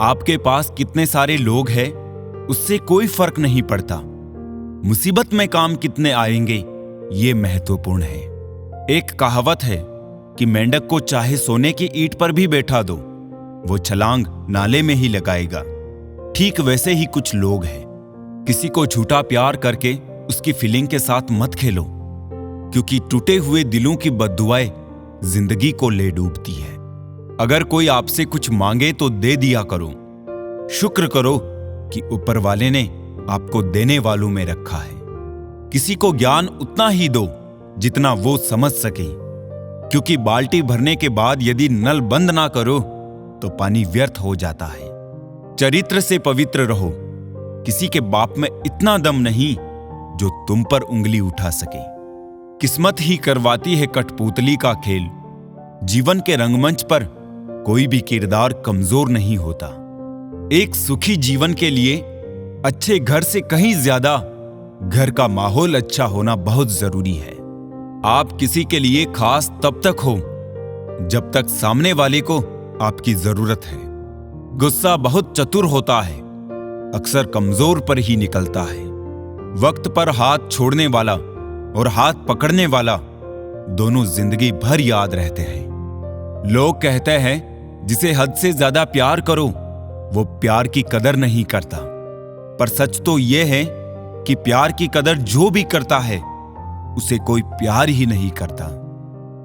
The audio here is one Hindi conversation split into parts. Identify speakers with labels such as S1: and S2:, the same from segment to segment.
S1: आपके पास कितने सारे लोग हैं उससे कोई फर्क नहीं पड़ता। मुसीबत में काम कितने आएंगे ये महत्वपूर्ण है। एक कहावत है कि मेंढक को चाहे सोने की ईंट पर भी बैठा दो, वो छलांग नाले में ही लगाएगा। ठीक वैसे ही कुछ लोग हैं। किसी को झूठा प्यार करके उसकी फीलिंग के साथ मत खेलो, क्योंकि टूटे हुए दिलों की बद्दुआएं जिंदगी को ले डूबती है। अगर कोई आपसे कुछ मांगे तो दे दिया करो। शुक्र करो कि ऊपर वाले ने आपको देने वालों में रखा है। किसी को ज्ञान उतना ही दो जितना वो समझ सके, क्योंकि बाल्टी भरने के बाद यदि नल बंद ना करो तो पानी व्यर्थ हो जाता है। चरित्र से पवित्र रहो। किसी के बाप में इतना दम नहीं जो तुम पर उंगली उठा सके। किस्मत ही करवाती है कठपुतली का खेल। जीवन के रंगमंच पर कोई भी किरदार कमजोर नहीं होता। एक सुखी जीवन के लिए अच्छे घर से कहीं ज्यादा घर का माहौल अच्छा होना बहुत जरूरी है। आप किसी के लिए खास तब तक हो जब तक सामने वाले को आपकी जरूरत है। गुस्सा बहुत चतुर होता है, अक्सर कमजोर पर ही निकलता है। वक्त पर हाथ छोड़ने वाला और हाथ पकड़ने वाला दोनों जिंदगी भर याद रहते हैं। लोग कहते हैं जिसे हद से ज्यादा प्यार करो वो प्यार की कदर नहीं करता, पर सच तो यह है कि प्यार की कदर जो भी करता है उसे कोई प्यार ही नहीं करता।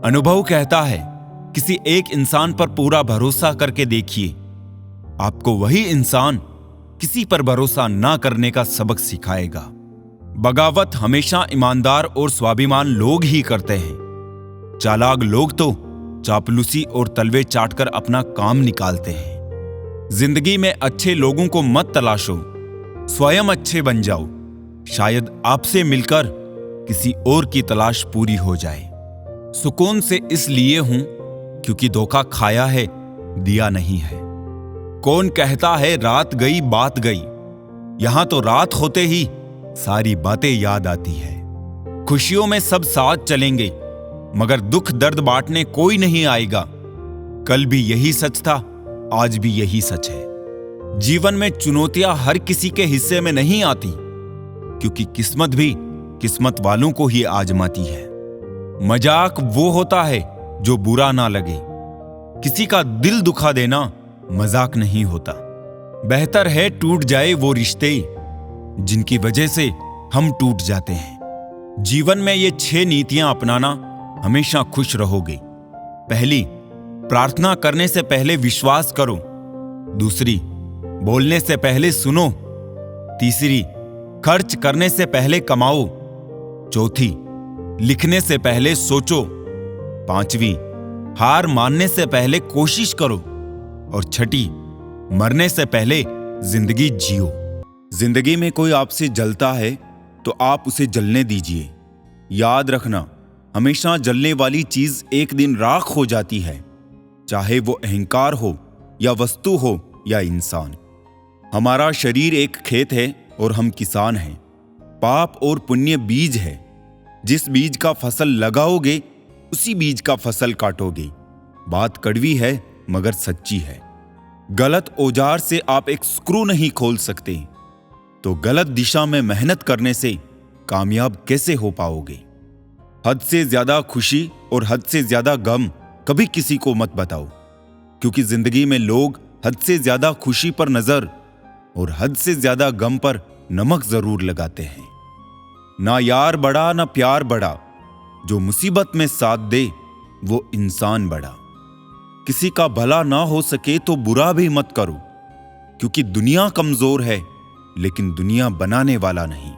S1: अनुभव कहता है किसी एक इंसान पर पूरा भरोसा करके देखिए, आपको वही इंसान किसी पर भरोसा ना करने का सबक सिखाएगा। बगावत हमेशा ईमानदार और स्वाभिमान लोग ही करते हैं। चालाक लोग तो चापलूसी और तलवे चाटकर अपना काम निकालते हैं। जिंदगी में अच्छे लोगों को मत तलाशो, स्वयं अच्छे बन जाओ। शायद आपसे मिलकर किसी और की तलाश पूरी हो जाए। सुकून से इसलिए हूं क्योंकि धोखा खाया है, दिया नहीं है। कौन कहता है रात गई बात गई, यहां तो रात होते ही सारी बातें याद आती है। खुशियों में सब साथ चलेंगे मगर दुख दर्द बांटने कोई नहीं आएगा। कल भी यही सच था, आज भी यही सच है। जीवन में चुनौतियां हर किसी के हिस्से में नहीं आती, क्योंकि किस्मत भी किस्मत वालों को ही आजमाती है। मजाक वो होता है जो बुरा ना लगे। किसी का दिल दुखा देना मजाक नहीं होता। बेहतर है टूट जाए वो रिश्ते जिनकी वजह से हम टूट जाते हैं। जीवन में ये 6 नीतियां अपनाना, हमेशा खुश रहोगे। पहली, प्रार्थना करने से पहले विश्वास करो। दूसरी, बोलने से पहले सुनो। तीसरी, खर्च करने से पहले कमाओ। चौथी, लिखने से पहले सोचो। पांचवी, हार मानने से पहले कोशिश करो। और छठी, मरने से पहले जिंदगी जियो। जिंदगी में कोई आपसे जलता है तो आप उसे जलने दीजिए। याद रखना, हमेशा जलने वाली चीज एक दिन राख हो जाती है, चाहे वो अहंकार हो या वस्तु हो या इंसान। हमारा शरीर एक खेत है और हम किसान हैं। पाप और पुण्य बीज है। जिस बीज का फसल लगाओगे उसी बीज का फसल काटोगे। बात कड़वी है मगर सच्ची है। गलत औजार से आप एक स्क्रू नहीं खोल सकते, तो गलत दिशा में मेहनत करने से कामयाब कैसे हो पाओगे। हद से ज्यादा खुशी और हद से ज्यादा गम कभी किसी को मत बताओ, क्योंकि जिंदगी में लोग हद से ज्यादा खुशी पर नजर और हद से ज्यादा गम पर नमक जरूर लगाते हैं। ना यार बड़ा ना प्यार बड़ा, जो मुसीबत में साथ दे वो इंसान बड़ा। किसी का भला ना हो सके तो बुरा भी मत करो, क्योंकि दुनिया कमजोर है लेकिन दुनिया बनाने वाला नहीं।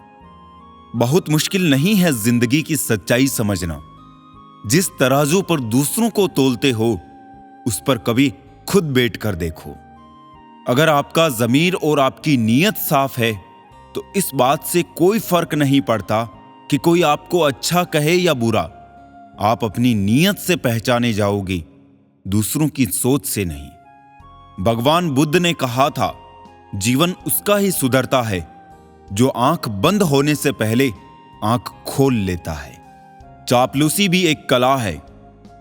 S1: बहुत मुश्किल नहीं है जिंदगी की सच्चाई समझना। जिस तराजू पर दूसरों को तोलते हो उस पर कभी खुद बैठ कर देखो। अगर आपका ज़मीर और आपकी नीयत साफ है तो इस बात से कोई फर्क नहीं पड़ता कि कोई आपको अच्छा कहे या बुरा। आप अपनी नीयत से पहचाने जाओगे, दूसरों की सोच से नहीं। भगवान बुद्ध ने कहा था, जीवन उसका ही सुधरता है जो आंख बंद होने से पहले आंख खोल लेता है। चापलूसी भी एक कला है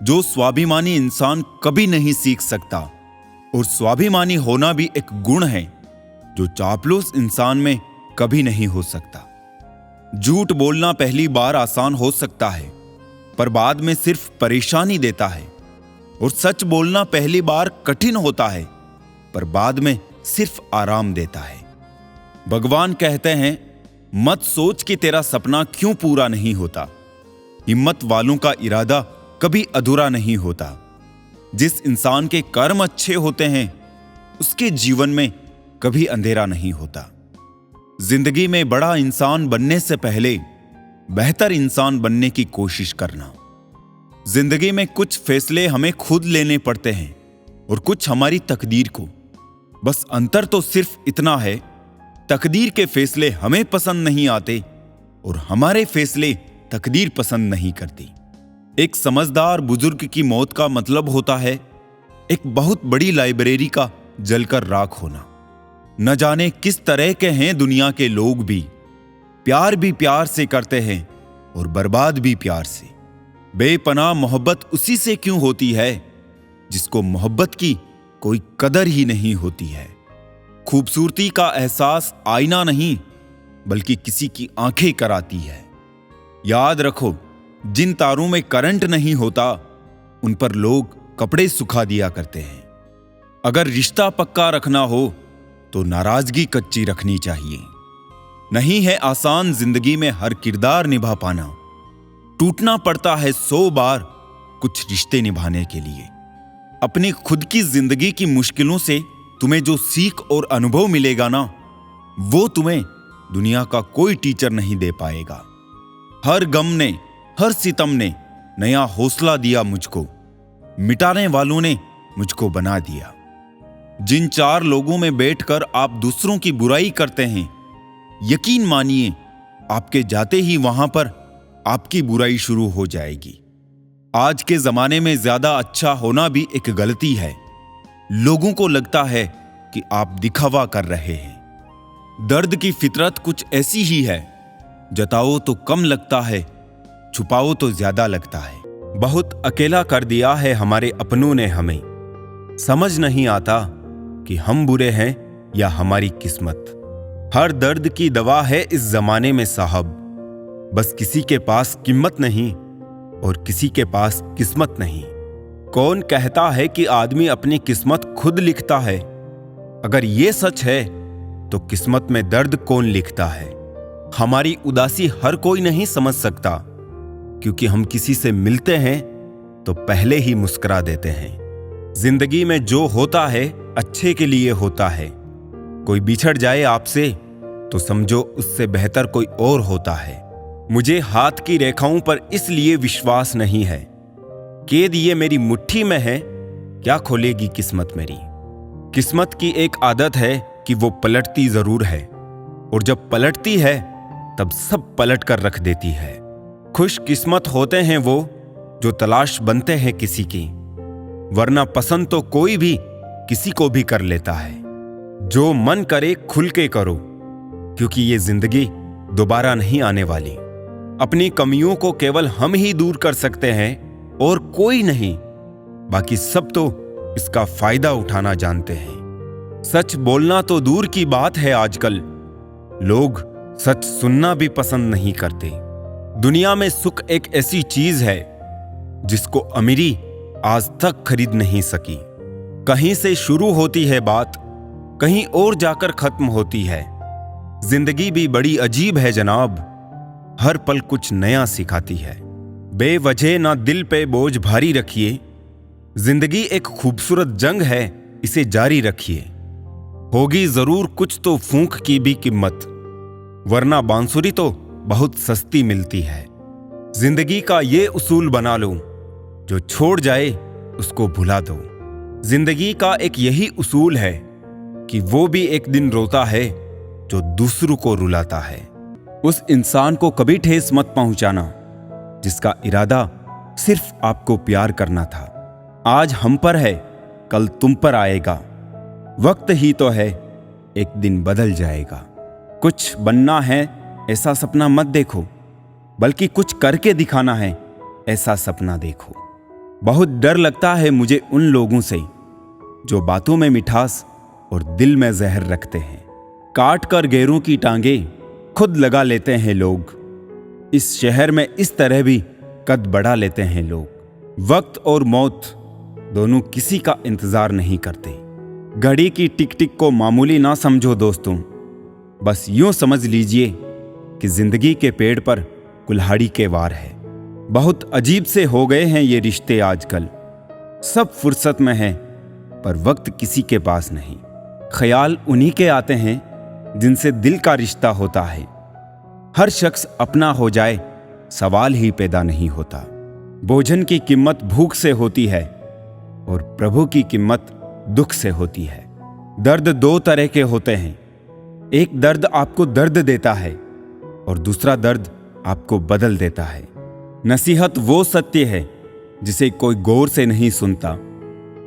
S1: जो स्वाभिमानी इंसान कभी नहीं सीख सकता और स्वाभिमानी होना भी एक गुण है जो चापलूस इंसान में कभी नहीं हो सकता। झूठ बोलना पहली बार आसान हो सकता है, पर बाद में सिर्फ परेशानी देता है। और सच बोलना पहली बार कठिन होता है, पर बाद में सिर्फ आराम देता है। भगवान कहते हैं, मत सोच कि तेरा सपना क्यों पूरा नहीं होता। हिम्मत वालों का इरादा कभी अधूरा नहीं होता। जिस इंसान के कर्म अच्छे होते हैं, उसके जीवन में कभी अंधेरा नहीं होता। जिंदगी में बड़ा इंसान बनने से पहले बेहतर इंसान बनने की कोशिश करना। जिंदगी में कुछ फैसले हमें खुद लेने पड़ते हैं और कुछ हमारी तकदीर को। बस अंतर तो सिर्फ इतना है, तकदीर के फैसले हमें पसंद नहीं आते और हमारे फैसले तकदीर पसंद नहीं करती। एक समझदार बुजुर्ग की मौत का मतलब होता है एक बहुत बड़ी लाइब्रेरी का जलकर राख होना। न जाने किस तरह के हैं दुनिया के लोग भी प्यार से करते हैं और बर्बाद भी प्यार से। बेपनाह मोहब्बत उसी से क्यों होती है जिसको मोहब्बत की कोई कदर ही नहीं होती है। खूबसूरती का एहसास आईना नहीं बल्कि किसी की आंखें कराती है। याद रखो, जिन तारों में करंट नहीं होता उन पर लोग कपड़े सुखा दिया करते हैं। अगर रिश्ता पक्का रखना हो तो नाराजगी कच्ची रखनी चाहिए। नहीं है आसान जिंदगी में हर किरदार निभा पाना। टूटना पड़ता है 100 बार कुछ रिश्ते निभाने के लिए। अपनी खुद की जिंदगी की मुश्किलों से तुम्हें जो सीख और अनुभव मिलेगा ना, वो तुम्हें दुनिया का कोई टीचर नहीं दे पाएगा। हर गम ने, हर सितम ने नया हौसला दिया मुझको। मिटाने वालों ने मुझको बना दिया। जिन 4 लोगों में बैठकर आप दूसरों की बुराई करते हैं, यकीन मानिए आपके जाते ही वहां पर आपकी बुराई शुरू हो जाएगी। आज के जमाने में ज्यादा अच्छा होना भी एक गलती है। लोगों को लगता है कि आप दिखावा कर रहे हैं। दर्द की फितरत कुछ ऐसी ही है, जताओ तो कम लगता है, छुपाओ तो ज्यादा लगता है। बहुत अकेला कर दिया है हमारे अपनों ने हमें। समझ नहीं आता कि हम बुरे हैं या हमारी किस्मत। हर दर्द की दवा है इस जमाने में साहब। बस किसी के पास कीमत नहीं और किसी के पास किस्मत नहीं। कौन कहता है कि आदमी अपनी किस्मत खुद लिखता है? अगर ये सच है तो किस्मत में दर्द कौन लिखता है? हमारी उदासी हर कोई नहीं समझ सकता, क्योंकि हम किसी से मिलते हैं तो पहले ही मुस्कुरा देते हैं। जिंदगी में जो होता है अच्छे के लिए होता है। कोई बिछड़ जाए आपसे तो समझो उससे बेहतर कोई और होता है। मुझे हाथ की रेखाओं पर इसलिए विश्वास नहीं है। कैद ये मेरी मुट्ठी में है, क्या खोलेगी किस्मत मेरी। किस्मत की एक आदत है कि वो पलटती जरूर है, और जब पलटती है तब सब पलट कर रख देती है। खुशकिस्मत होते हैं वो जो तलाश बनते हैं किसी की, वरना पसंद तो कोई भी किसी को भी कर लेता है। जो मन करे खुल के करो, क्योंकि ये जिंदगी दोबारा नहीं आने वाली। अपनी कमियों को केवल हम ही दूर कर सकते हैं और कोई नहीं। बाकी सब तो इसका फायदा उठाना जानते हैं। सच बोलना तो दूर की बात है, आजकल लोग सच सुनना भी पसंद नहीं करते। दुनिया में सुख एक ऐसी चीज है जिसको अमीरी आज तक खरीद नहीं सकी। कहीं से शुरू होती है बात, कहीं और जाकर खत्म होती है। जिंदगी भी बड़ी अजीब है जनाब, हर पल कुछ नया सिखाती है। बेवजह ना दिल पे बोझ भारी रखिए। जिंदगी एक खूबसूरत जंग है, इसे जारी रखिए। होगी जरूर कुछ तो फूंक की भी कीमत, वरना बांसुरी तो बहुत सस्ती मिलती है। जिंदगी का ये उसूल बना लो, जो छोड़ जाए उसको भुला दो। जिंदगी का एक यही उसूल है कि वो भी एक दिन रोता है जो दूसरों को रुलाता है। उस इंसान को कभी ठेस मत पहुंचाना जिसका इरादा सिर्फ आपको प्यार करना था। आज हम पर है, कल तुम पर आएगा। वक्त ही तो है, एक दिन बदल जाएगा। कुछ बनना है ऐसा सपना मत देखो, बल्कि कुछ करके दिखाना है ऐसा सपना देखो। बहुत डर लगता है मुझे उन लोगों से जो बातों में मिठास और दिल में जहर रखते हैं। काट कर गैरों की टांगे खुद लगा लेते हैं लोग। इस शहर में इस तरह भी कद बढ़ा लेते हैं लोग। वक्त और मौत दोनों किसी का इंतजार नहीं करते। घड़ी की टिक टिक को मामूली ना समझो दोस्तों, बस यूं समझ लीजिए कि जिंदगी के पेड़ पर कुल्हाड़ी के वार है। बहुत अजीब से हो गए हैं ये रिश्ते आजकल। सब फुर्सत में हैं पर वक्त किसी के पास नहीं। ख्याल उन्हीं के आते हैं जिनसे दिल का रिश्ता होता है। हर शख्स अपना हो जाए सवाल ही पैदा नहीं होता। भोजन की कीमत भूख से होती है और प्रभु की कीमत दुख से होती है। दर्द दो तरह के होते हैं, एक दर्द आपको दर्द देता है और दूसरा दर्द आपको बदल देता है। नसीहत वो सत्य है जिसे कोई गौर से नहीं सुनता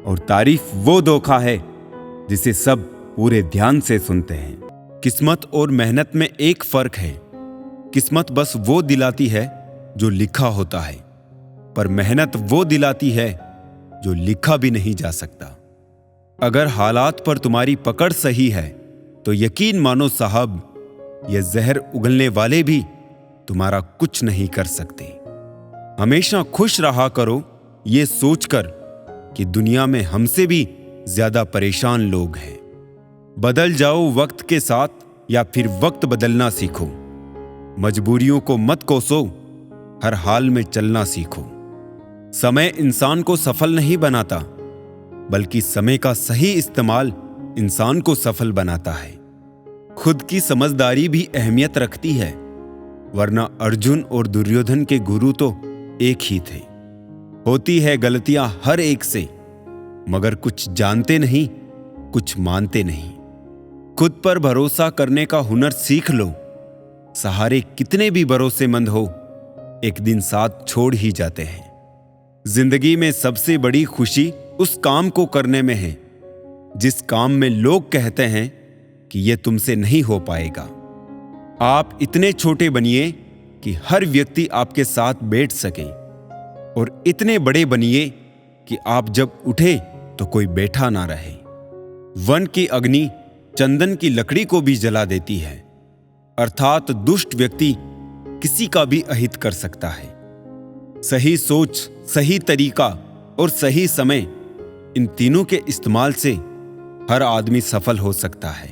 S1: और तारीफ वो धोखा है जिसे सब पूरे ध्यान से सुनते हैं। किस्मत और मेहनत में एक फर्क है। किस्मत बस वो दिलाती है जो लिखा होता है, पर मेहनत वो दिलाती है जो लिखा भी नहीं जा सकता। अगर हालात पर तुम्हारी पकड़ सही है तो यकीन मानो साहब, ये जहर उगलने वाले भी तुम्हारा कुछ नहीं कर सकते। हमेशा खुश रहा करो ये सोचकर कि दुनिया में हमसे भी ज्यादा परेशान लोग हैं। बदल जाओ वक्त के साथ या फिर वक्त बदलना सीखो। मजबूरियों को मत कोसो, हर हाल में चलना सीखो। समय इंसान को सफल नहीं बनाता, बल्कि समय का सही इस्तेमाल इंसान को सफल बनाता है। खुद की समझदारी भी अहमियत रखती है, वरना अर्जुन और दुर्योधन के गुरु तो एक ही थे। होती है गलतियां हर एक से, मगर कुछ जानते नहीं, कुछ मानते नहीं। खुद पर भरोसा करने का हुनर सीख लो। सहारे कितने भी भरोसेमंद हो, एक दिन साथ छोड़ ही जाते हैं। जिंदगी में सबसे बड़ी खुशी उस काम को करने में है जिस काम में लोग कहते हैं कि यह तुमसे नहीं हो पाएगा। आप इतने छोटे बनिए कि हर व्यक्ति आपके साथ बैठ सके, और इतने बड़े बनिए कि आप जब उठे तो कोई बैठा ना रहे। वन की अग्नि चंदन की लकड़ी को भी जला देती है, अर्थात दुष्ट व्यक्ति किसी का भी अहित कर सकता है। सही सोच, सही तरीका और सही समय, इन तीनों के इस्तेमाल से हर आदमी सफल हो सकता है।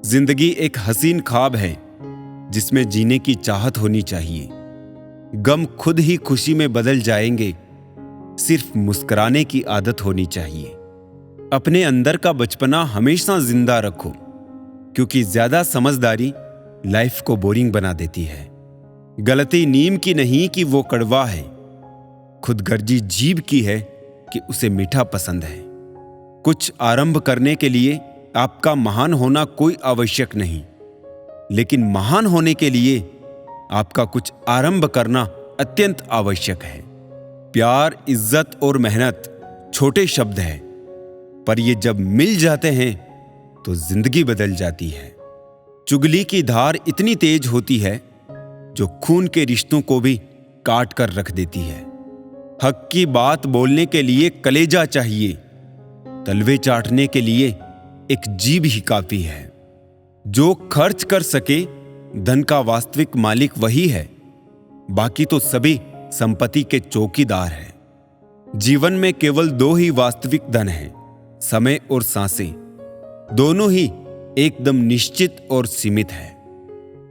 S1: जिंदगी एक हसीन ख्वाब है जिसमें जीने की चाहत होनी चाहिए। गम खुद ही खुशी में बदल जाएंगे, सिर्फ मुस्कुराने की आदत होनी चाहिए। अपने अंदर का बचपना हमेशा जिंदा रखो, क्योंकि ज्यादा समझदारी लाइफ को बोरिंग बना देती है। गलती नीम की नहीं कि वो कड़वा है, खुदगर्जी जीभ की है कि उसे मीठा पसंद है। कुछ आरंभ करने के लिए आपका महान होना कोई आवश्यक नहीं, लेकिन महान होने के लिए आपका कुछ आरंभ करना अत्यंत आवश्यक है। प्यार, इज्जत और मेहनत छोटे शब्द हैं, पर ये जब मिल जाते हैं तो जिंदगी बदल जाती है। चुगली की धार इतनी तेज होती है जो खून के रिश्तों को भी काट कर रख देती है। हक की बात बोलने के लिए कलेजा चाहिए, तलवे चाटने के लिए एक जीभ ही काफी है। जो खर्च कर सके धन का वास्तविक मालिक वही है, बाकी तो सभी संपत्ति के चौकीदार हैं। जीवन में केवल दो ही वास्तविक धन हैं, समय और सांसें। दोनों ही एकदम निश्चित और सीमित है।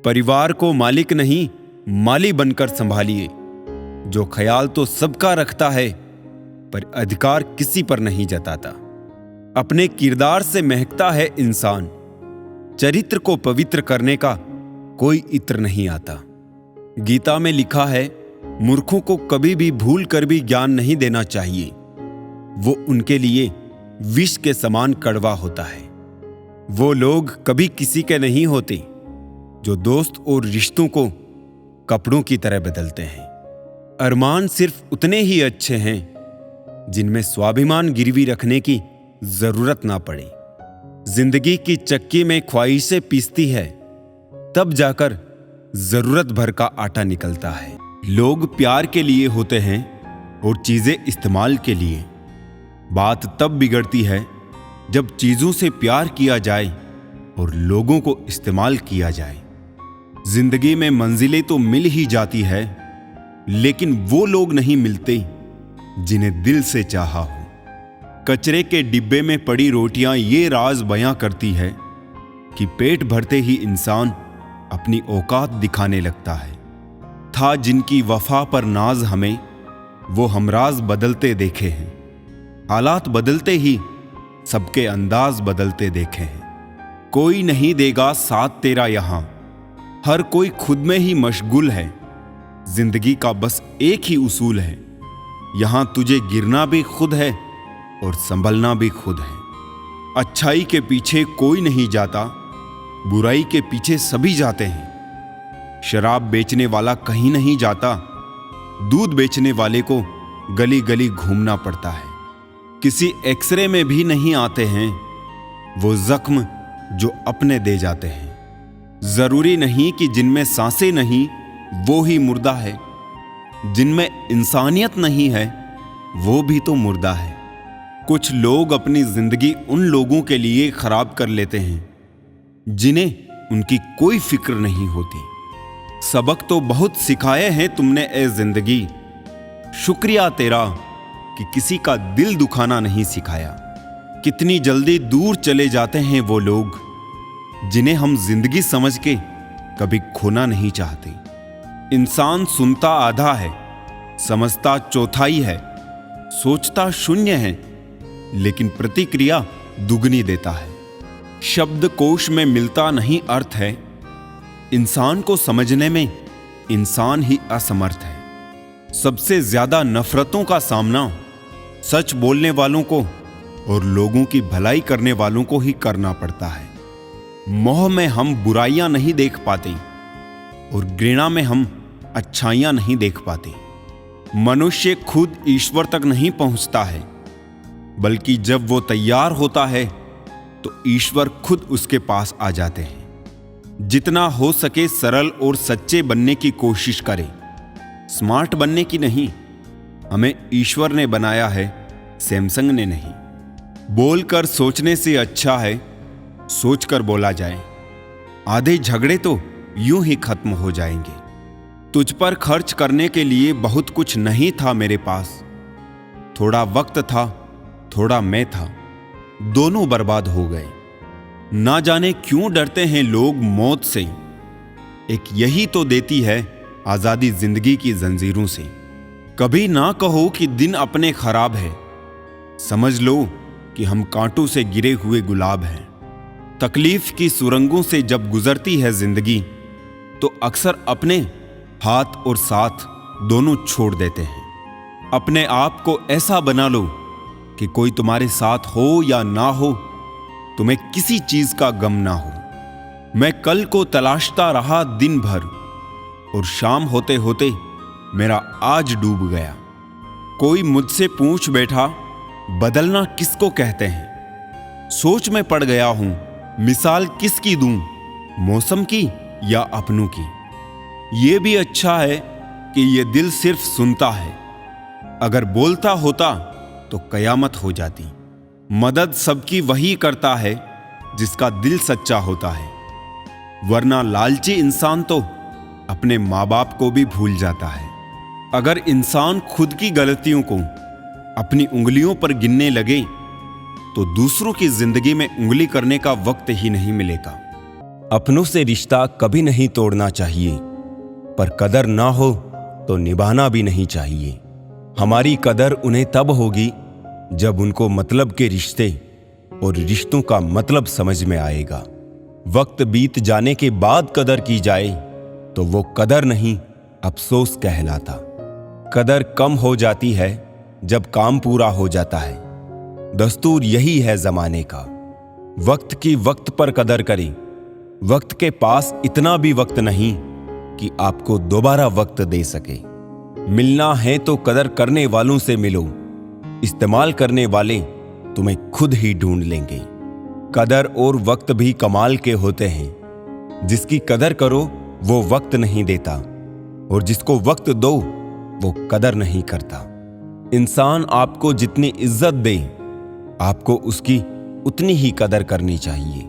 S1: परिवार को मालिक नहीं, माली बनकर संभालिए। जो ख्याल तो सबका रखता है, पर अधिकार किसी पर नहीं जताता। अपने किरदार से महकता है इंसान, चरित्र को पवित्र करने का कोई इत्र नहीं आता। गीता में लिखा है, मूर्खों को कभी भी भूल कर भी ज्ञान नहीं देना चाहिए, वो उनके लिए विष के समान कड़वा होता है। वो लोग कभी किसी के नहीं होते जो दोस्त और रिश्तों को कपड़ों की तरह बदलते हैं। अरमान सिर्फ उतने ही अच्छे हैं जिनमें स्वाभिमान गिरवी रखने की जरूरत ना पड़े। जिंदगी की चक्की में ख्वाहिशें पीसती है, तब जाकर जरूरत भर का आटा निकलता है। लोग प्यार के लिए होते हैं और चीजें इस्तेमाल के लिए। बात तब बिगड़ती है जब चीजों से प्यार किया जाए और लोगों को इस्तेमाल किया जाए। जिंदगी में मंजिलें तो मिल ही जाती है, लेकिन वो लोग नहीं मिलते जिन्हें दिल से चाहा हो। कचरे के डिब्बे में पड़ी रोटियां ये राज बयां करती है कि पेट भरते ही इंसान अपनी औकात दिखाने लगता है। था जिनकी वफा पर नाज हमें, वो हमराज बदलते देखे हैं। हालात बदलते ही सबके अंदाज बदलते देखे हैं। कोई नहीं देगा साथ तेरा यहां, हर कोई खुद में ही मशगूल है। जिंदगी का बस एक ही उसूल है, यहां तुझे गिरना भी खुद है और संभलना भी खुद है। अच्छाई के पीछे कोई नहीं जाता, बुराई के पीछे सभी जाते हैं। शराब बेचने वाला कहीं नहीं जाता, दूध बेचने वाले को गली गली घूमना पड़ता है। किसी एक्सरे में भी नहीं आते हैं वो जख्म जो अपने दे जाते हैं। जरूरी नहीं कि जिनमें सांसें नहीं वो ही मुर्दा है, जिनमें इंसानियत नहीं है वो भी तो मुर्दा है। कुछ लोग अपनी जिंदगी उन लोगों के लिए खराब कर लेते हैं जिन्हें उनकी कोई फिक्र नहीं होती। सबक तो बहुत सिखाए हैं तुमने ए जिंदगी, शुक्रिया तेरा कि किसी का दिल दुखाना नहीं सिखाया। कितनी जल्दी दूर चले जाते हैं वो लोग जिन्हें हम जिंदगी समझ के कभी खोना नहीं चाहते। इंसान सुनता आधा है, समझता चौथाई है, सोचता शून्य है, लेकिन प्रतिक्रिया दुगनी देता है। शब्द कोश में मिलता नहीं अर्थ है, इंसान को समझने में इंसान ही असमर्थ है। सबसे ज्यादा नफरतों का सामना सच बोलने वालों को और लोगों की भलाई करने वालों को ही करना पड़ता है। मोह में हम बुराइयां नहीं देख पाते और घृणा में हम अच्छाइयां नहीं देख पाते। मनुष्य खुद ईश्वर तक नहीं पहुंचता है, बल्कि जब वो तैयार होता है तो ईश्वर खुद उसके पास आ जाते हैं। जितना हो सके सरल और सच्चे बनने की कोशिश करें, स्मार्ट बनने की नहीं। हमें ईश्वर ने बनाया है, सैमसंग ने नहीं। बोलकर सोचने से अच्छा है सोचकर बोला जाए। आधे झगड़े तो यूं ही खत्म हो जाएंगे। तुझ पर खर्च करने के लिए बहुत कुछ नहीं था मेरे पास। थोड़ा वक्त था, थोड़ा मैं था, दोनों बर्बाद हो गए। ना जाने क्यों डरते हैं लोग मौत से, एक यही तो देती है आजादी जिंदगी की जंजीरों से। कभी ना कहो कि दिन अपने खराब है, समझ लो कि हम कांटों से गिरे हुए गुलाब हैं। तकलीफ की सुरंगों से जब गुजरती है जिंदगी तो अक्सर अपने हाथ और साथ दोनों छोड़ देते हैं। अपने आप को ऐसा बना लो कि कोई तुम्हारे साथ हो या ना हो, तुम्हें किसी चीज का गम ना हो। मैं कल को तलाशता रहा दिन भर और शाम होते होते मेरा आज डूब गया। कोई मुझसे पूछ बैठा बदलना किसको कहते हैं। सोच में पड़ गया हूं मिसाल किसकी दूं, मौसम की या अपनों की। ये भी अच्छा है कि ये दिल सिर्फ सुनता है, अगर बोलता होता तो कयामत हो जाती। मदद सबकी वही करता है जिसका दिल सच्चा होता है, वरना लालची इंसान तो अपने माँ बाप को भी भूल जाता है। अगर इंसान खुद की गलतियों को अपनी उंगलियों पर गिनने लगे तो दूसरों की जिंदगी में उंगली करने का वक्त ही नहीं मिलेगा।
S2: अपनों से रिश्ता कभी नहीं तोड़ना चाहिए, पर कदर ना हो तो निभाना भी नहीं चाहिए। हमारी कदर उन्हें तब होगी जब उनको मतलब के रिश्ते और रिश्तों का मतलब समझ में आएगा। वक्त बीत जाने के बाद कदर की जाए तो वो कदर नहीं, अफसोस कहलाता। कदर कम हो जाती है जब काम पूरा हो जाता है। दस्तूर यही है जमाने का। वक्त की वक्त पर कदर करें। वक्त के पास इतना भी वक्त नहीं कि आपको दोबारा वक्त दे सके। मिलना है तो कदर करने वालों से मिलो, इस्तेमाल करने वाले तुम्हें खुद ही ढूंढ लेंगे। कदर और वक्त भी कमाल के होते हैं। जिसकी कदर करो वो वक्त नहीं देता, और जिसको वक्त दो वो कदर नहीं करता। इंसान आपको जितनी इज्जत दे, आपको उसकी उतनी ही कदर करनी चाहिए।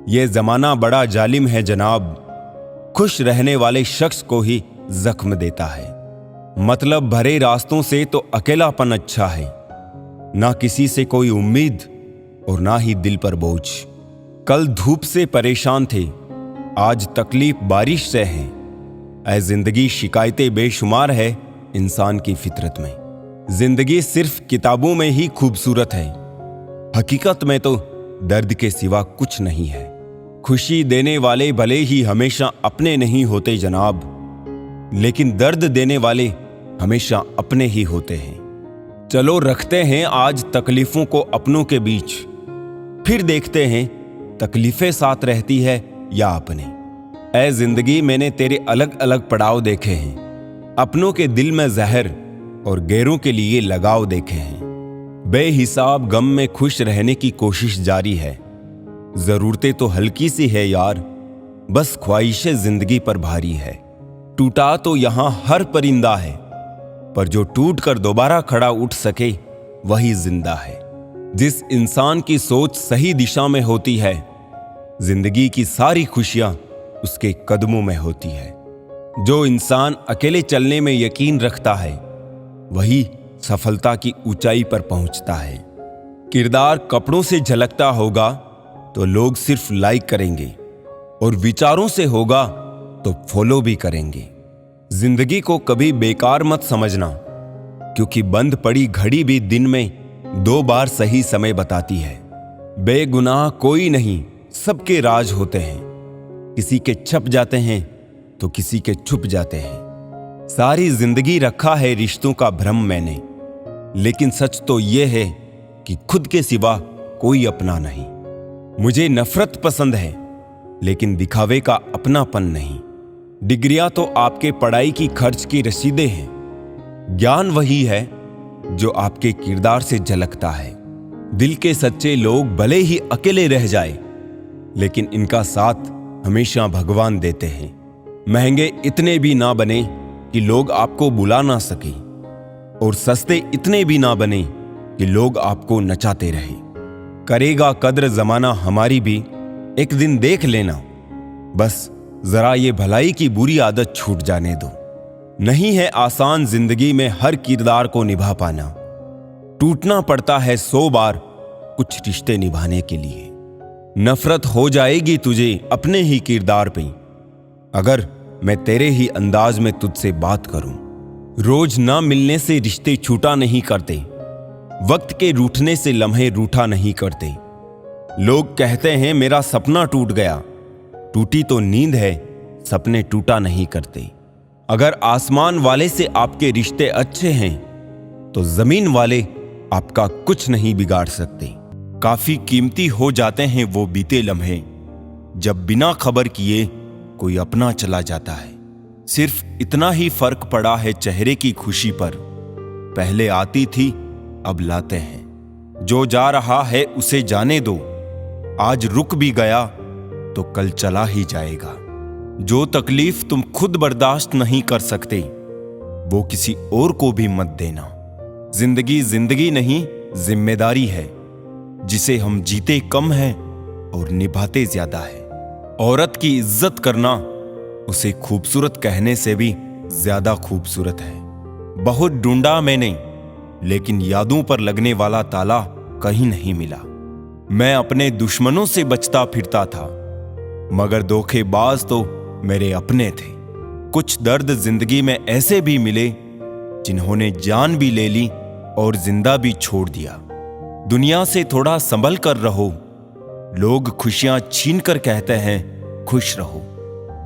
S2: ये जमाना बड़ा जालिम है जनाब, खुश रहने वाले शख्स को ही जख्म देता है। मतलब भरे रास्तों से तो अकेलापन अच्छा है, ना किसी से कोई उम्मीद और ना ही दिल पर बोझ। कल धूप से परेशान थे, आज तकलीफ बारिश से है। ऐ जिंदगी शिकायतें बेशुमार है इंसान की फितरत में। जिंदगी सिर्फ किताबों में ही खूबसूरत है, हकीकत में तो दर्द के सिवा कुछ नहीं है। खुशी देने वाले भले ही हमेशा अपने नहीं होते जनाब, लेकिन दर्द देने वाले हमेशा अपने ही होते हैं। चलो रखते हैं आज तकलीफों को अपनों के बीच, फिर देखते हैं तकलीफें साथ रहती है या अपने। ऐ जिंदगी मैंने तेरे अलग अलग पड़ाव देखे हैं, अपनों के दिल में जहर और गैरों के लिए लगाव देखे हैं। बेहिसाब गम में खुश रहने की कोशिश जारी है, जरूरतें तो हल्की सी है यार, बस ख्वाहिशें जिंदगी पर भारी है। टूटा तो यहां हर परिंदा है, पर जो टूट कर दोबारा खड़ा उठ सके वही जिंदा है। जिस इंसान की सोच सही दिशा में होती है, जिंदगी की सारी खुशियां उसके कदमों में होती है। जो इंसान अकेले चलने में यकीन रखता है, वही सफलता की ऊंचाई पर पहुंचता है। किरदार कपड़ों से झलकता होगा तो लोग सिर्फ लाइक करेंगे, और विचारों से होगा तो फॉलो भी करेंगे। जिंदगी को कभी बेकार मत समझना, क्योंकि बंद पड़ी घड़ी भी दिन में 2 बार सही समय बताती है। बेगुनाह कोई नहीं, सबके राज होते हैं, किसी के छप जाते हैं तो किसी के छुप जाते हैं। सारी जिंदगी रखा है रिश्तों का भ्रम मैंने, लेकिन सच तो यह है कि खुद के सिवा कोई अपना नहीं। मुझे नफरत पसंद है, लेकिन दिखावे का अपनापन नहीं। डिग्रियां तो आपके पढ़ाई की खर्च की रसीदें हैं, ज्ञान वही है जो आपके किरदार से झलकता है। दिल के सच्चे लोग भले ही अकेले रह जाए, लेकिन इनका साथ हमेशा भगवान देते हैं। महंगे इतने भी ना बने कि लोग आपको बुला ना सके, और सस्ते इतने भी ना बने कि लोग आपको नचाते रहे। करेगा कद्र जमाना हमारी भी, एक दिन देख लेना, बस जरा ये भलाई की बुरी आदत छूट जाने दो। नहीं है आसान जिंदगी में हर किरदार को निभा पाना, टूटना पड़ता है 100 बार कुछ रिश्ते निभाने के लिए। नफरत हो जाएगी तुझे अपने ही किरदार पे, अगर मैं तेरे ही अंदाज में तुझसे बात करूं। रोज ना मिलने से रिश्ते छूटा नहीं करते, वक्त के रूठने से लम्हे रूठा नहीं करते। लोग कहते हैं मेरा सपना टूट गया, टूटी तो नींद है, सपने टूटा नहीं करते। अगर आसमान वाले से आपके रिश्ते अच्छे हैं, तो जमीन वाले आपका कुछ नहीं बिगाड़ सकते। काफी कीमती हो जाते हैं वो बीते लम्हे, जब बिना खबर किए कोई अपना चला जाता है। सिर्फ इतना ही फर्क पड़ा है चेहरे की खुशी पर, पहले आती थी अब लाते हैं। जो जा रहा है उसे जाने दो, आज रुक भी गया तो कल चला ही जाएगा। जो तकलीफ तुम खुद बर्दाश्त नहीं कर सकते, वो किसी और को भी मत देना। जिंदगी जिंदगी नहीं, जिम्मेदारी है, जिसे हम जीते कम है और निभाते ज्यादा है। औरत की इज्जत करना उसे खूबसूरत कहने से भी ज्यादा खूबसूरत है। बहुत ढूंढा मैंने, लेकिन यादों पर लगने वाला ताला कहीं नहीं मिला। मैं अपने दुश्मनों से बचता फिरता था, मगर धोखेबाज तो मेरे अपने थे। कुछ दर्द जिंदगी में ऐसे भी मिले जिन्होंने जान भी ले ली और जिंदा भी छोड़ दिया। दुनिया से थोड़ा संभल कर रहो, लोग खुशियां छीन कर कहते हैं खुश रहो।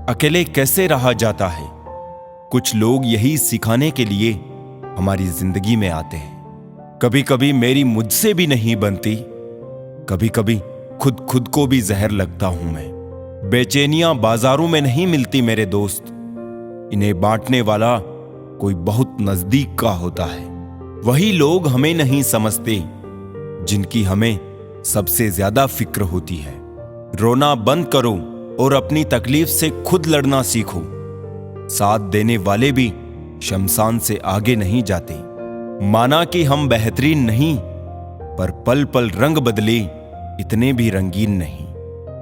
S2: अकेले कैसे रहा जाता है, कुछ लोग यही सिखाने के लिए हमारी जिंदगी में आते हैं। कभी कभी मेरी मुझसे भी नहीं बनती, कभी कभी खुद को भी जहर लगता हूं मैं। बेचैनियां बाजारों में नहीं मिलती मेरे दोस्त, इन्हें बांटने वाला कोई बहुत नजदीक का होता है। वही लोग हमें नहीं समझते जिनकी हमें सबसे ज्यादा फिक्र होती है। रोना बंद करो और अपनी तकलीफ से खुद लड़ना सीखो। साथ देने वाले भी शमशान से आगे नहीं जाते। माना कि हम बेहतरीन नहीं, पर पल पल रंग बदले इतने भी रंगीन नहीं।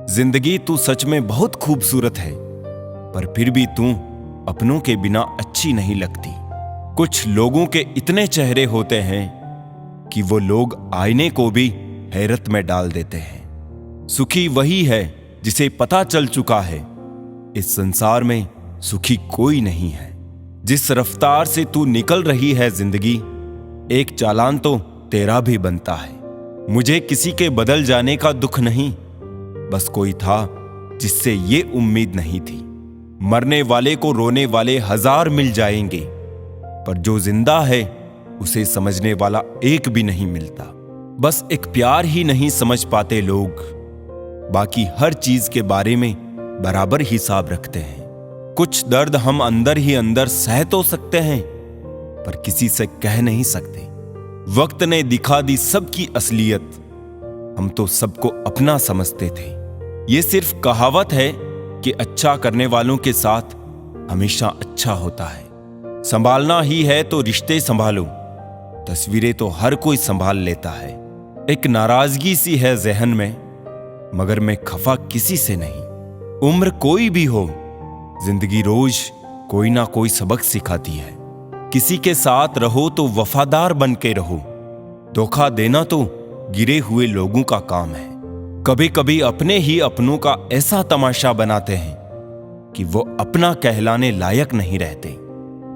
S2: जिंदगी तू सच में बहुत खूबसूरत है, पर फिर भी तू अपनों के बिना अच्छी नहीं लगती। कुछ लोगों के इतने चेहरे होते हैं कि वो लोग आईने को भी हैरत में डाल देते हैं। सुखी वही है जिसे पता चल चुका है इस संसार में सुखी कोई नहीं है। जिस रफ्तार से तू निकल रही है जिंदगी, एक चालान तो तेरा भी बनता है। मुझे किसी के बदल जाने का दुख नहीं, बस कोई था जिससे ये उम्मीद नहीं थी। मरने वाले को रोने वाले हजार मिल जाएंगे, पर जो जिंदा है उसे समझने वाला एक भी नहीं मिलता। बस एक प्यार ही नहीं समझ पाते लोग, बाकी हर चीज के बारे में बराबर हिसाब रखते हैं। कुछ दर्द हम अंदर ही अंदर सह तो सकते हैं, पर किसी से कह नहीं सकते। वक्त ने दिखा दी सबकी असलियत, हम तो सबको अपना समझते थे। ये सिर्फ कहावत है कि अच्छा करने वालों के साथ हमेशा अच्छा होता है। संभालना ही है तो रिश्ते संभालो, तस्वीरें तो हर कोई संभाल लेता है। एक नाराजगी सी है जहन में, मगर मैं खफा किसी से नहीं। उम्र कोई भी हो, जिंदगी रोज कोई ना कोई सबक सिखाती है। किसी के साथ रहो तो वफादार बन के रहो, धोखा देना तो गिरे हुए लोगों का काम है। कभी कभी अपने ही अपनों का ऐसा तमाशा बनाते हैं कि वो अपना कहलाने लायक नहीं रहते।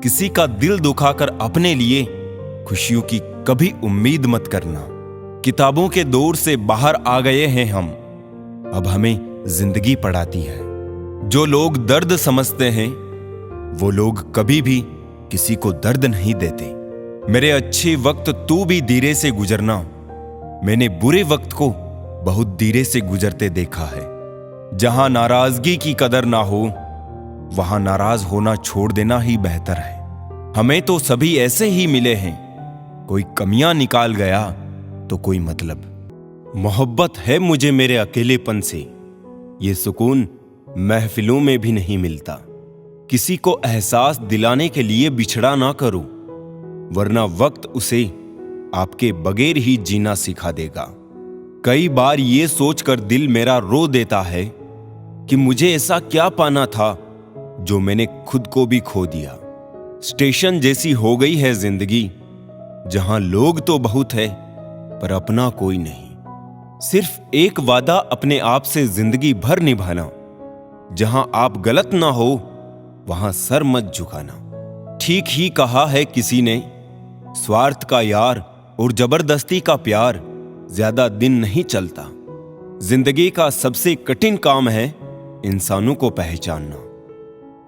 S2: किसी का दिल दुखाकर अपने लिए खुशियों की कभी उम्मीद मत करना। किताबों के दौर से बाहर आ गए हैं हम, अब हमें जिंदगी पढ़ाती है। जो लोग दर्द समझते हैं वो लोग कभी भी किसी को दर्द नहीं देते। मेरे अच्छे वक्त तू भी धीरे से गुजरना, मैंने बुरे वक्त को बहुत धीरे से गुजरते देखा है। जहां नाराजगी की कदर ना हो, वहां नाराज होना छोड़ देना ही बेहतर है। हमें तो सभी ऐसे ही मिले हैं, कोई कमियां निकाल गया तो कोई मतलब। मोहब्बत है मुझे मेरे अकेलेपन से, ये सुकून महफिलों में भी नहीं मिलता। किसी को एहसास दिलाने के लिए बिछड़ा ना करो, वरना वक्त उसे आपके बगैर ही जीना सिखा देगा। कई बार ये सोचकर दिल मेरा रो देता है कि मुझे ऐसा क्या पाना था जो मैंने खुद को भी खो दिया। स्टेशन जैसी हो गई है जिंदगी, जहां लोग तो बहुत है पर अपना कोई नहीं। सिर्फ एक वादा अपने आप से जिंदगी भर निभाना, जहां आप गलत ना हो वहां सर मत झुकाना। ठीक ही कहा है किसी ने, स्वार्थ का यार और जबरदस्ती का प्यार ज्यादा दिन नहीं चलता। जिंदगी का सबसे कठिन काम है इंसानों को पहचानना।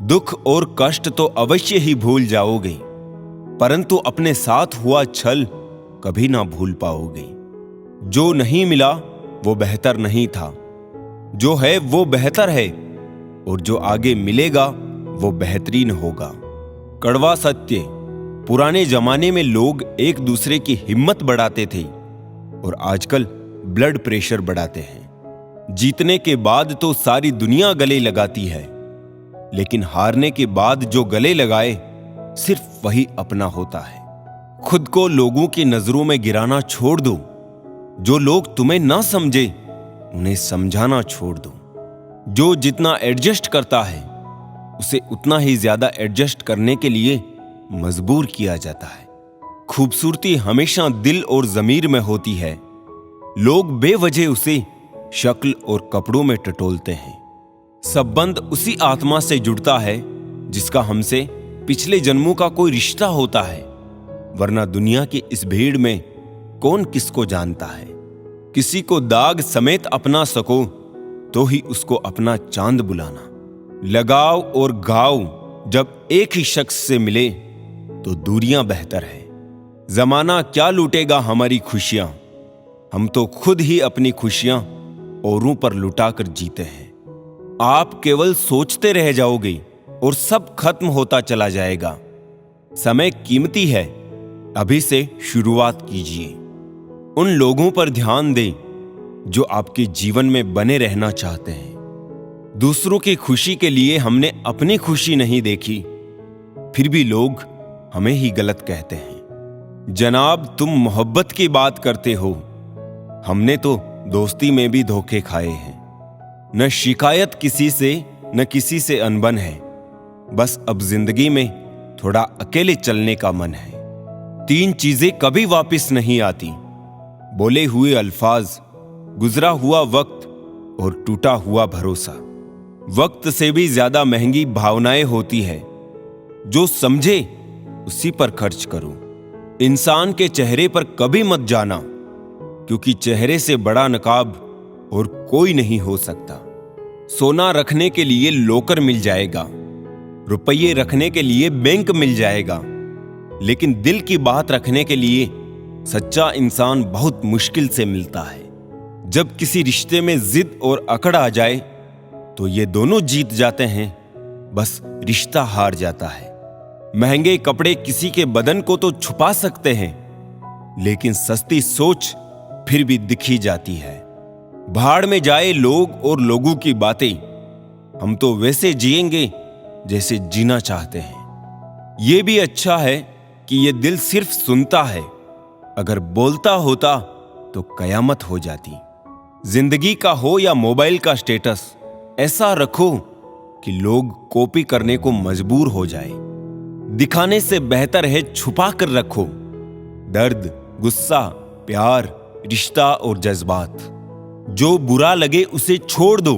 S2: दुख और कष्ट तो अवश्य ही भूल जाओगे, परंतु अपने साथ हुआ छल कभी ना भूल पाओगे। जो नहीं मिला वो बेहतर नहीं था, जो है वो बेहतर है, और जो आगे मिलेगा वो बेहतरीन होगा। कड़वा सत्य, पुराने जमाने में लोग एक दूसरे की हिम्मत बढ़ाते थे और आजकल ब्लड प्रेशर बढ़ाते हैं। जीतने के बाद तो सारी दुनिया गले लगाती है, लेकिन हारने के बाद जो गले लगाए सिर्फ वही अपना होता है। खुद को लोगों की नजरों में गिराना छोड़ दो। जो लोग तुम्हें ना समझे उन्हें समझाना छोड़ दो। जो जितना एडजस्ट करता है उसे उतना ही ज्यादा एडजस्ट करने के लिए मजबूर किया जाता है। खूबसूरती हमेशा दिल और जमीर में होती है। लोग बेवजह उसे शक्ल और कपड़ों में टटोलते हैं। संबंध उसी आत्मा से जुड़ता है जिसका हमसे पिछले जन्मों का कोई रिश्ता होता है, वरना दुनिया की इस भीड़ में कौन किसको जानता है। किसी को दाग समेत अपना सको तो ही उसको अपना चांद बुलाना। लगाव और घाव जब एक ही शख्स से मिले तो दूरियां बेहतर है। जमाना क्या लूटेगा हमारी खुशियां, हम तो खुद ही अपनी खुशियां औरों पर लुटाकर जीते हैं। आप केवल सोचते रह जाओगे और सब खत्म होता चला जाएगा। समय कीमती है, अभी से शुरुआत कीजिए। उन लोगों पर ध्यान दें जो आपके जीवन में बने रहना चाहते हैं। दूसरों की खुशी के लिए हमने अपनी खुशी नहीं देखी, फिर भी लोग हमें ही गलत कहते हैं। जनाब, तुम मोहब्बत की बात करते हो, हमने तो दोस्ती में भी धोखे खाए हैं। न शिकायत किसी से, न किसी से अनबन है, बस अब जिंदगी में थोड़ा अकेले चलने का मन है। 3 चीजें कभी वापस नहीं आती, बोले हुए अल्फाज, गुजरा हुआ वक्त और टूटा हुआ भरोसा। वक्त से भी ज्यादा महंगी भावनाएं होती है, जो समझे उसी पर खर्च करो। इंसान के चेहरे पर कभी मत जाना, क्योंकि चेहरे से बड़ा नकाब और कोई नहीं हो सकता। सोना रखने के लिए लॉकर मिल जाएगा, रुपये रखने के लिए बैंक मिल जाएगा, लेकिन दिल की बात रखने के लिए सच्चा इंसान बहुत मुश्किल से मिलता है। जब किसी रिश्ते में जिद और अकड़ आ जाए तो ये दोनों जीत जाते हैं, बस रिश्ता हार जाता है। महंगे कपड़े किसी के बदन को तो छुपा सकते हैं, लेकिन सस्ती सोच फिर भी दिखी जाती है। भाड़ में जाए लोग और लोगों की बातें, हम तो वैसे जिएंगे जैसे जीना चाहते हैं। ये भी अच्छा है कि ये दिल सिर्फ सुनता है, अगर बोलता होता तो कयामत हो जाती। जिंदगी का हो या मोबाइल का स्टेटस, ऐसा रखो कि लोग कॉपी करने को मजबूर हो जाए। दिखाने से बेहतर है छुपा कर रखो दर्द, गुस्सा, प्यार, रिश्ता और जज्बात। जो बुरा लगे उसे छोड़ दो,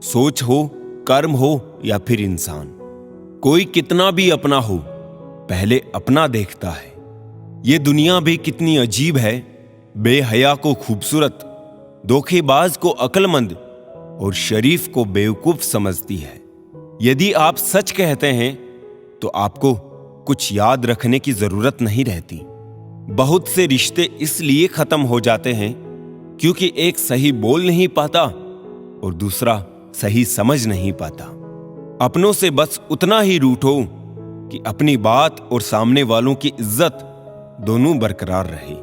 S2: सोच हो, कर्म हो या फिर इंसान। कोई कितना भी अपना हो, पहले अपना देखता है। ये दुनिया भी कितनी अजीब है, बेहया को खूबसूरत, धोखेबाज को अक्लमंद और शरीफ को बेवकूफ समझती है। यदि आप सच कहते हैं तो आपको कुछ याद रखने की जरूरत नहीं रहती। बहुत से रिश्ते इसलिए खत्म हो जाते हैं क्योंकि एक सही बोल नहीं पाता और दूसरा सही समझ नहीं पाता। अपनों से बस उतना ही रूठो कि अपनी बात और सामने वालों की इज्जत दोनों बरकरार रहे।